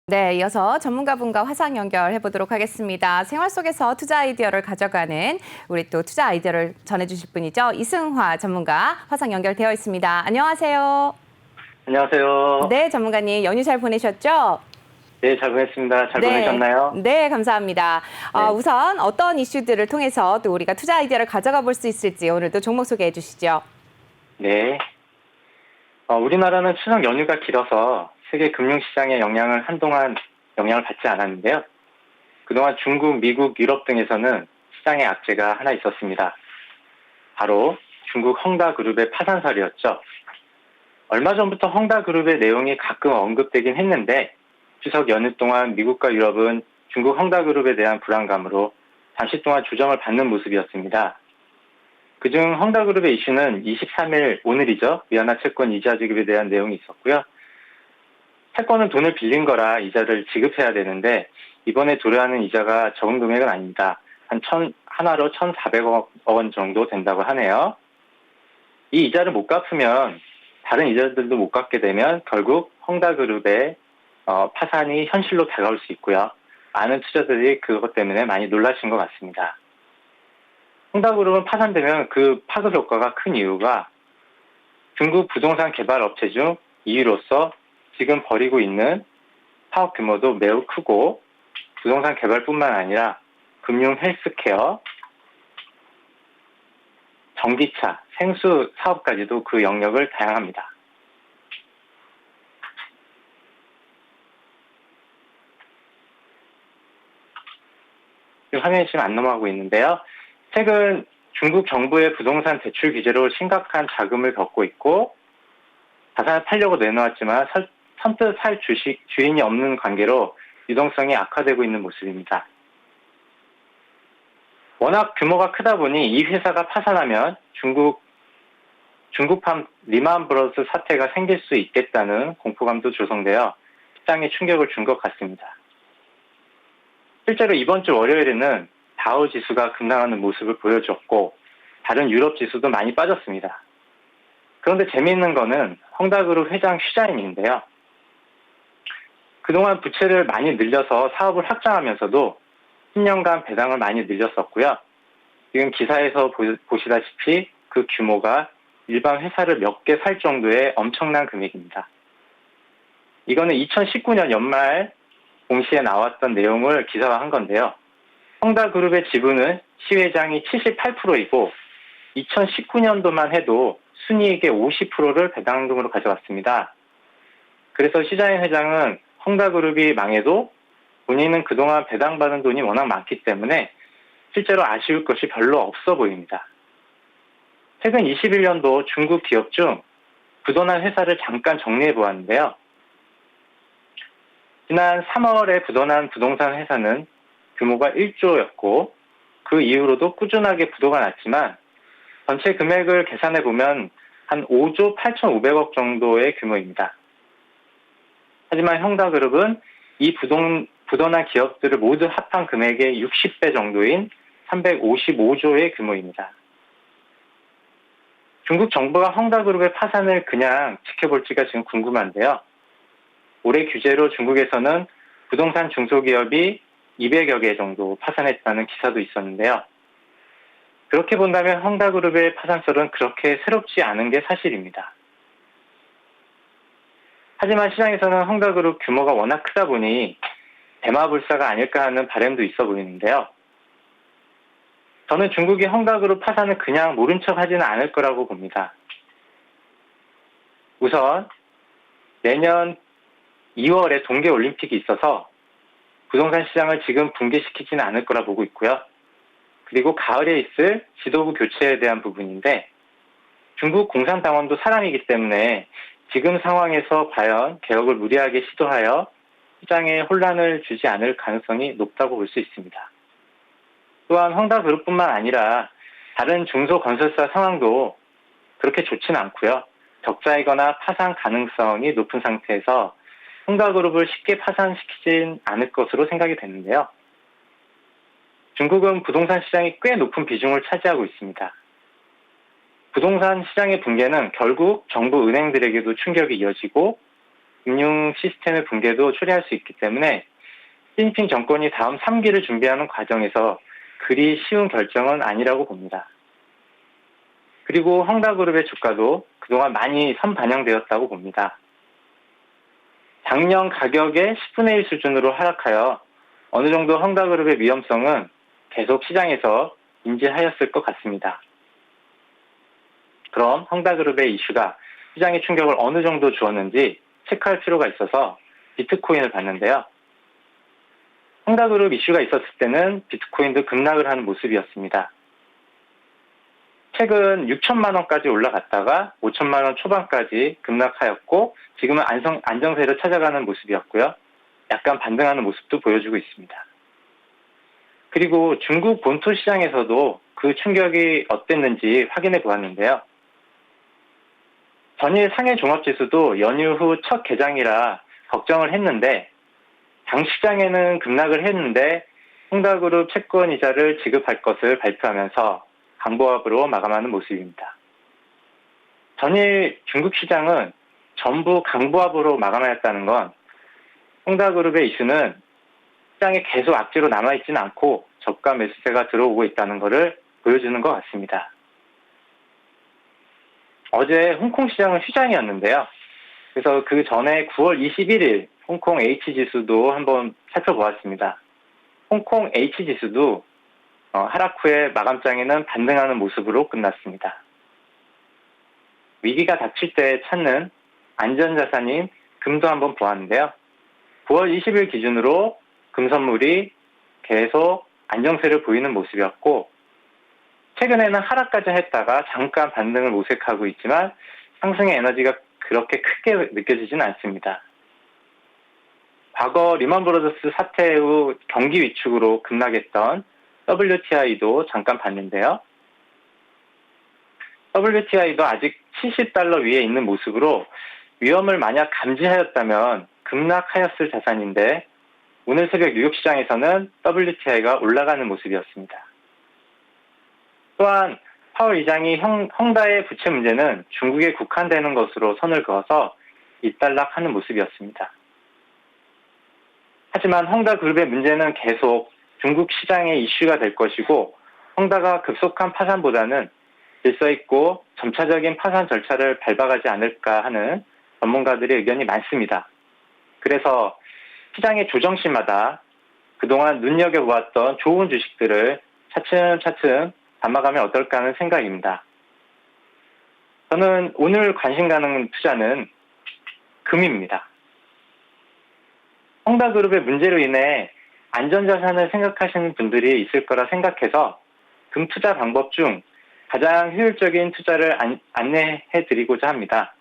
네, 이어서 전문가분과 화상 연결해 보도록 하겠습니다. 생활 속에서 투자 아이디어를 가져가는 우리 또 투자 아이디어를 전해주실 분이죠. 이승화 전문가 화상 연결되어 있습니다. 안녕하세요. 안녕하세요. 네, 전문가님 연휴 잘 보내셨죠? 네, 잘 보냈습니다. 잘 네, 보내셨나요? 네, 감사합니다. 네. 우선 어떤 이슈들을 통해서 또 우리가 투자 아이디어를 가져가 볼 수 있을지 오늘도 종목 소개해 주시죠. 네. 우리나라는 추석 연휴가 길어서 세계 금융시장의 한동안 영향을 받지 않았는데요. 그동안 중국, 미국, 유럽 등에서는 시장의 악재가 하나 있었습니다. 바로 중국 헝다그룹의 파산설이었죠. 얼마 전부터 헝다그룹의 내용이 가끔 언급되긴 했는데 추석 연휴 동안 미국과 유럽은 중국 헝다그룹에 대한 불안감으로 잠시 동안 조정을 받는 모습이었습니다. 그중 헝다그룹의 이슈는 23일 오늘이죠. 위안화 채권 이자 지급에 대한 내용이 있었고요. 채권은 돈을 빌린 거라 이자를 지급해야 되는데 이번에 도래하는 이자가 적은 금액은 아닙니다. 하나로 1,400억 원 정도 된다고 하네요. 이 이자를 못 갚으면 다른 이자들도 못 갚게 되면 결국 헝다그룹의 파산이 현실로 다가올 수 있고요. 많은 투자자들이 그것 때문에 많이 놀라신 것 같습니다. 헝다그룹은 파산되면 그 파급 효과가 큰 이유가 중국 부동산 개발 업체 중 2위로서 지금 벌이고 있는 사업 규모도 매우 크고 부동산 개발뿐만 아니라 금융 헬스케어, 전기차, 생수 사업까지도 그 영역을 다양합니다. 지금 화면이 지금 안 넘어가고 있는데요. 최근 중국 정부의 부동산 대출 규제로 심각한 자금을 겪고 있고 자산을 팔려고 내놓았지만 선뜻 살 주인이 없는 관계로 유동성이 악화되고 있는 모습입니다. 워낙 규모가 크다 보니 이 회사가 파산하면 중국판 리만 브러스 사태가 생길 수 있겠다는 공포감도 조성되어 시장에 충격을 준 것 같습니다. 실제로 이번 주 월요일에는 다우 지수가 급락하는 모습을 보여줬고 다른 유럽 지수도 많이 빠졌습니다. 그런데 재미있는 거는 헝다그룹 회장 슈자인인데요. 그동안 부채를 많이 늘려서 사업을 확장하면서도 10년간 배당을 많이 늘렸었고요. 지금 기사에서 보시다시피 그 규모가 일반 회사를 몇 개 살 정도의 엄청난 금액입니다. 이거는 2019년 연말 공시에 나왔던 내용을 기사화한 건데요. 헝다그룹의 지분은 시회장이 78%이고 2019년도만 해도 순이익의 50%를 배당 등으로 가져갔습니다. 그래서 시자인 회장은 헝다그룹이 망해도 본인은 그동안 배당받은 돈이 워낙 많기 때문에 실제로 아쉬울 것이 별로 없어 보입니다. 최근 21년도 중국 기업 중 부도난 회사를 잠깐 정리해 보았는데요. 지난 3월에 부도난 부동산 회사는 규모가 1조였고 그 이후로도 꾸준하게 부도가 났지만 전체 금액을 계산해 보면 한 5조 8,500억 정도의 규모입니다. 하지만 헝다그룹은 이 부도난 기업들을 모두 합한 금액의 60배 정도인 355조의 규모입니다. 중국 정부가 헝다그룹의 파산을 그냥 지켜볼지가 지금 궁금한데요. 올해 규제로 중국에서는 부동산 중소기업이 200여 개 정도 파산했다는 기사도 있었는데요. 그렇게 본다면 헝다그룹의 파산설은 그렇게 새롭지 않은 게 사실입니다. 하지만 시장에서는 헝다그룹 규모가 워낙 크다 보니 대마불사가 아닐까 하는 바람도 있어 보이는데요. 저는 중국이 헝다그룹 파산을 그냥 모른 척 하지는 않을 거라고 봅니다. 우선 내년 2월에 동계올림픽이 있어서 부동산 시장을 지금 붕괴시키지는 않을 거라 보고 있고요. 그리고 가을에 있을 지도부 교체에 대한 부분인데 중국 공산당원도 사람이기 때문에 지금 상황에서 과연 개혁을 무리하게 시도하여 시장에 혼란을 주지 않을 가능성이 높다고 볼 수 있습니다. 또한 헝다그룹뿐만 아니라 다른 중소건설사 상황도 그렇게 좋지는 않고요. 적자이거나 파산 가능성이 높은 상태에서 헝다그룹을 쉽게 파산시키진 않을 것으로 생각이 되는데요. 중국은 부동산 시장이 꽤 높은 비중을 차지하고 있습니다. 부동산 시장의 붕괴는 결국 정부 은행들에게도 충격이 이어지고 금융 시스템의 붕괴도 초래할 수 있기 때문에 시진핑 정권이 다음 3기를 준비하는 과정에서 그리 쉬운 결정은 아니라고 봅니다. 그리고 헝다그룹의 주가도 그동안 많이 선반영되었다고 봅니다. 작년 가격의 10분의 1 수준으로 하락하여 어느 정도 헝다그룹의 위험성은 계속 시장에서 인지하였을 것 같습니다. 그럼 헝다그룹의 이슈가 시장에 충격을 어느 정도 주었는지 체크할 필요가 있어서 비트코인을 봤는데요. 헝다그룹 이슈가 있었을 때는 비트코인도 급락을 하는 모습이었습니다. 최근 6천만 원까지 올라갔다가 5천만 원 초반까지 급락하였고 지금은 안정세를 찾아가는 모습이었고요. 약간 반등하는 모습도 보여주고 있습니다. 그리고 중국 본토 시장에서도 그 충격이 어땠는지 확인해 보았는데요. 전일 상해 종합지수도 연휴 후 첫 개장이라 걱정을 했는데 장시장에는 급락을 했는데 헝다그룹 채권 이자를 지급할 것을 발표하면서 강보합으로 마감하는 모습입니다. 전일 중국 시장은 전부 강보합으로 마감하였다는 건 헝다그룹의 이슈는 시장에 계속 악재로 남아있지는 않고 저가 매수세가 들어오고 있다는 것을 보여주는 것 같습니다. 어제 홍콩 시장은 휴장이었는데요. 그래서 그 전에 9월 21일 홍콩 H지수도 한번 살펴보았습니다. 홍콩 H지수도 하락 후에 마감장에는 반등하는 모습으로 끝났습니다. 위기가 닥칠 때 찾는 안전자산인 금도 한번 보았는데요. 9월 20일 기준으로 금 선물이 계속 안정세를 보이는 모습이었고 최근에는 하락까지 했다가 잠깐 반등을 모색하고 있지만 상승의 에너지가 그렇게 크게 느껴지진 않습니다. 과거 리먼브러더스 사태 후 경기 위축으로 급락했던 WTI도 잠깐 봤는데요. WTI도 아직 70달러 위에 있는 모습으로 위험을 만약 감지하였다면 급락하였을 자산인데 오늘 새벽 뉴욕 시장에서는 WTI가 올라가는 모습이었습니다. 또한 파월 의장이 헝다의 부채 문제는 중국에 국한되는 것으로 선을 그어서 일단락하는 모습이었습니다. 하지만 헝다그룹의 문제는 계속 중국 시장의 이슈가 될 것이고 헝다가 급속한 파산보다는 질서 있고 점차적인 파산 절차를 밟아가지 않을까 하는 전문가들의 의견이 많습니다. 그래서 시장의 조정시마다 그동안 눈여겨보았던 좋은 주식들을 차츰차츰 담아가면 어떨까 하는 생각입니다. 저는 오늘 관심 가는 투자는 금입니다. 헝다그룹의 문제로 인해 안전자산을 생각하시는 분들이 있을 거라 생각해서 금 투자 방법 중 가장 효율적인 투자를 안내해 드리고자 합니다.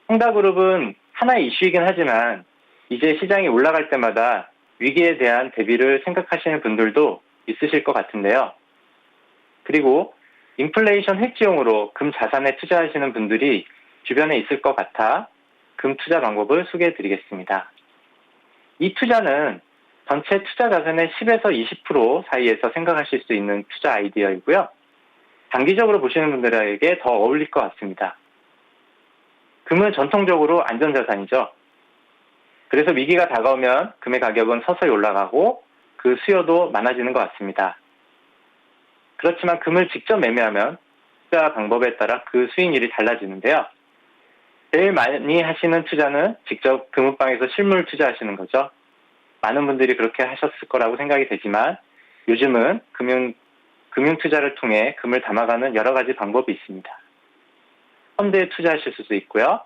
헝다그룹은 하나의 이슈이긴 하지만 이제 시장이 올라갈 때마다 위기에 대한 대비를 생각하시는 분들도 있으실 것 같은데요. 그리고 인플레이션 해지용으로 금 자산에 투자하시는 분들이 주변에 있을 것 같아 금 투자 방법을 소개해 드리겠습니다. 이 투자는 전체 투자 자산의 10에서 20% 사이에서 생각하실 수 있는 투자 아이디어이고요. 장기적으로 보시는 분들에게 더 어울릴 것 같습니다. 금은 전통적으로 안전자산이죠. 그래서 위기가 다가오면 금의 가격은 서서히 올라가고 그 수요도 많아지는 것 같습니다. 그렇지만 금을 직접 매매하면 투자 방법에 따라 그 수익률이 달라지는데요. 제일 많이 하시는 투자는 직접 금은방에서 실물 투자하시는 거죠. 많은 분들이 그렇게 하셨을 거라고 생각이 되지만 요즘은 금융 투자를 통해 금을 담아가는 여러 가지 방법이 있습니다. 펀드에 투자하실 수도 있고요.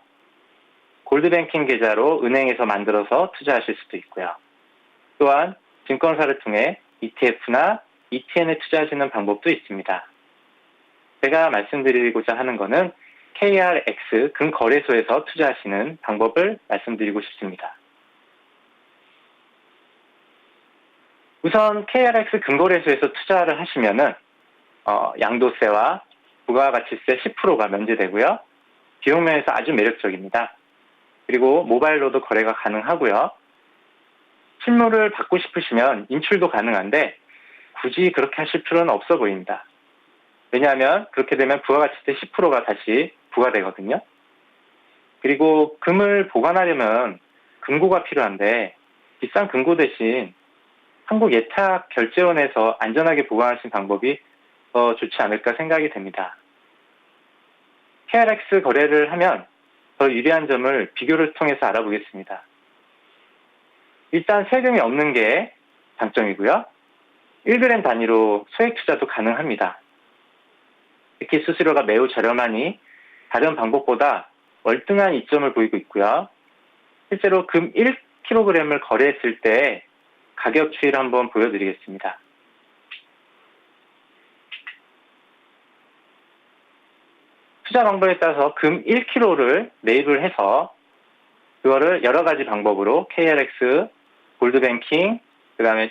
골드뱅킹 계좌로 은행에서 만들어서 투자하실 수도 있고요. 또한 증권사를 통해 ETF나 ETN에 투자하시는 방법도 있습니다. 제가 말씀드리고자 하는 것은 KRX 금거래소에서 투자하시는 방법을 말씀드리고 싶습니다. 우선 KRX 금거래소에서 투자를 하시면은 양도세와 부가가치세 10%가 면제되고요. 비용 면에서 아주 매력적입니다. 그리고 모바일로도 거래가 가능하고요. 실물을 받고 싶으시면 인출도 가능한데 굳이 그렇게 하실 필요는 없어 보입니다. 왜냐하면 그렇게 되면 부가가치세 10%가 다시 부과되거든요. 그리고 금을 보관하려면 금고가 필요한데 비싼 금고 대신 한국예탁결제원에서 안전하게 보관하시는 방법이 더 좋지 않을까 생각이 됩니다. KRX 거래를 하면 더 유리한 점을 비교를 통해서 알아보겠습니다. 일단 세금이 없는 게 장점이고요. 1g 단위로 소액 투자도 가능합니다. 특히 수수료가 매우 저렴하니 다른 방법보다 월등한 이점을 보이고 있고요. 실제로 금 1kg을 거래했을 때 가격 추이를 한번 보여드리겠습니다. 투자 방법에 따라서 금 1kg를 매입을 해서 그거를 여러 가지 방법으로 KRX, 골드뱅킹, 그 다음에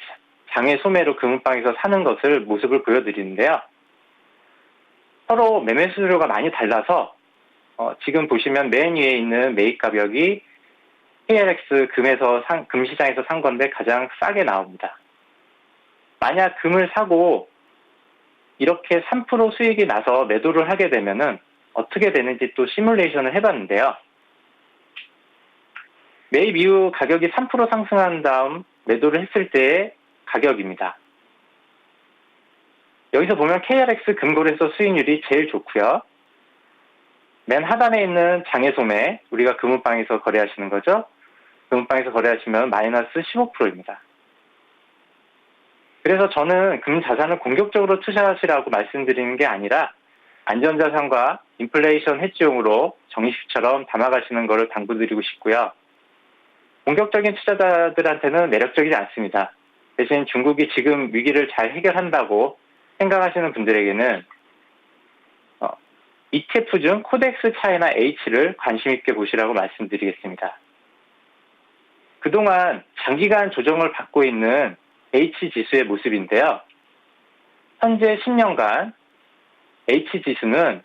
장외 소매로 금은방에서 사는 것을 모습을 보여드리는데요. 서로 매매 수수료가 많이 달라서 지금 보시면 맨 위에 있는 매입 가격이 KRX 금 시장에서 산 건데 가장 싸게 나옵니다. 만약 금을 사고 이렇게 3% 수익이 나서 매도를 하게 되면은 어떻게 되는지 또 시뮬레이션을 해봤는데요. 매입 이후 가격이 3% 상승한 다음 매도를 했을 때의 가격입니다. 여기서 보면 KRX 금거래소 수익률이 제일 좋고요. 맨 하단에 있는 장외소매, 우리가 금은방에서 거래하시는 거죠. 금은방에서 거래하시면 마이너스 15%입니다. 그래서 저는 금자산을 공격적으로 투자하시라고 말씀드리는 게 아니라 안전자산과 인플레이션 해지용으로 정리식처럼 담아가시는 것을 당부드리고 싶고요. 공격적인 투자자들한테는 매력적이지 않습니다. 대신 중국이 지금 위기를 잘 해결한다고 생각하시는 분들에게는 ETF 중 코덱스 차이나 H를 관심 있게 보시라고 말씀드리겠습니다. 그동안 장기간 조정을 받고 있는 H지수의 모습인데요. 현재 10년간 H지수는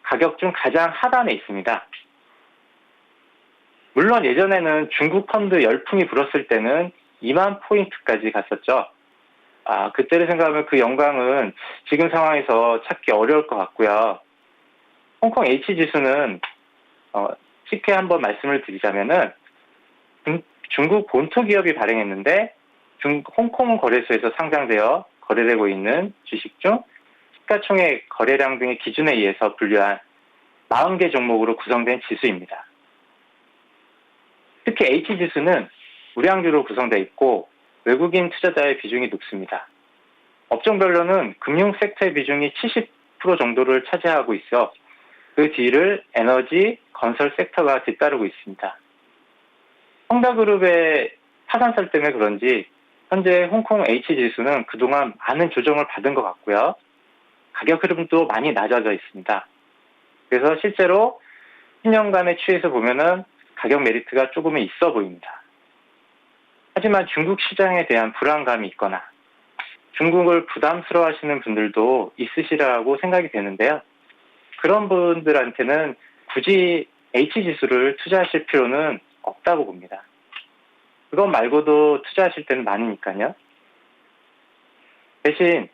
가격 중 가장 하단에 있습니다. 물론 예전에는 중국 펀드 열풍이 불었을 때는 2만 포인트까지 갔었죠. 그때를 생각하면 그 영광은 지금 상황에서 찾기 어려울 것 같고요. 홍콩 H지수는 쉽게 한번 말씀을 드리자면은 중국 본토 기업이 발행했는데 홍콩 거래소에서 상장되어 거래되고 있는 주식 중 시가총액 거래량 등의 기준에 의해서 분류한 40개 종목으로 구성된 지수입니다. 특히 H지수는 우량주로 구성되어 있고 외국인 투자자의 비중이 높습니다. 업종별로는 금융 섹터의 비중이 70% 정도를 차지하고 있어 그 뒤를 에너지, 건설 섹터가 뒤따르고 있습니다. 헝다그룹의 파산설 때문에 그런지 현재 홍콩 H지수는 그동안 많은 조정을 받은 것 같고요. 가격 흐름도 많이 낮아져 있습니다. 그래서 실제로 10년간의 추이에서 보면은 가격 메리트가 조금은 있어 보입니다. 하지만 중국 시장에 대한 불안감이 있거나 중국을 부담스러워하시는 분들도 있으시라고 생각이 되는데요. 그런 분들한테는 굳이 H지수를 투자하실 필요는 없다고 봅니다. 그것 말고도 투자하실 때는 많으니까요. 대신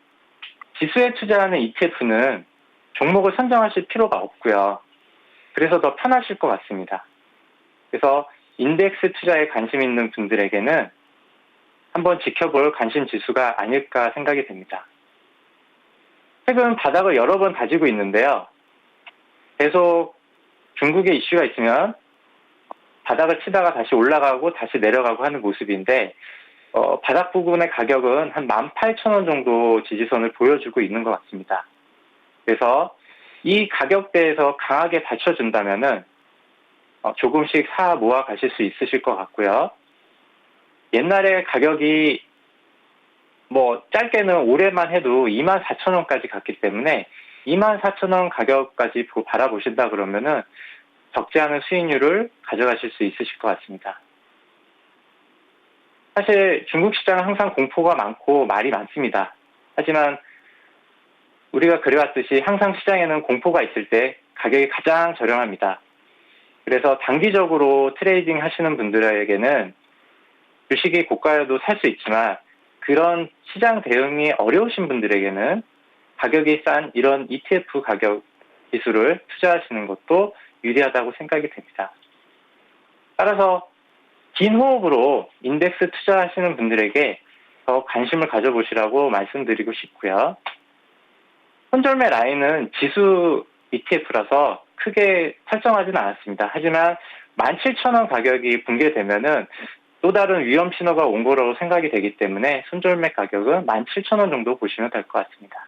지수에 투자하는 ETF는 종목을 선정하실 필요가 없고요. 그래서 더 편하실 것 같습니다. 그래서 인덱스 투자에 관심 있는 분들에게는 한번 지켜볼 관심 지수가 아닐까 생각이 됩니다. 최근 바닥을 여러 번 다지고 있는데요. 계속 중국의 이슈가 있으면 바닥을 치다가 다시 올라가고 다시 내려가고 하는 모습인데 바닥 부근의 가격은 한 18,000원 정도 지지선을 보여주고 있는 것 같습니다. 그래서 이 가격대에서 강하게 받쳐준다면은 조금씩 사 모아 가실 수 있으실 것 같고요. 옛날에 가격이 짧게는 올해만 해도 24,000원까지 갔기 때문에 24,000원 가격까지 바라보신다 그러면은 적지 않은 수익률을 가져가실 수 있으실 것 같습니다. 사실 중국 시장은 항상 공포가 많고 말이 많습니다. 하지만 우리가 그래왔듯이 항상 시장에는 공포가 있을 때 가격이 가장 저렴합니다. 그래서 단기적으로 트레이딩 하시는 분들에게는 주식이 고가여도 살 수 있지만 그런 시장 대응이 어려우신 분들에게는 가격이 싼 이런 ETF 가격 기술을 투자하시는 것도 유리하다고 생각이 됩니다. 따라서 긴 호흡으로 인덱스 투자하시는 분들에게 더 관심을 가져보시라고 말씀드리고 싶고요. 손절매 라인은 지수 ETF라서 크게 설정하지는 않았습니다. 하지만 17,000원 가격이 붕괴되면은 또 다른 위험 신호가 온 거로 생각이 되기 때문에 손절매 가격은 17,000원 정도 보시면 될 것 같습니다.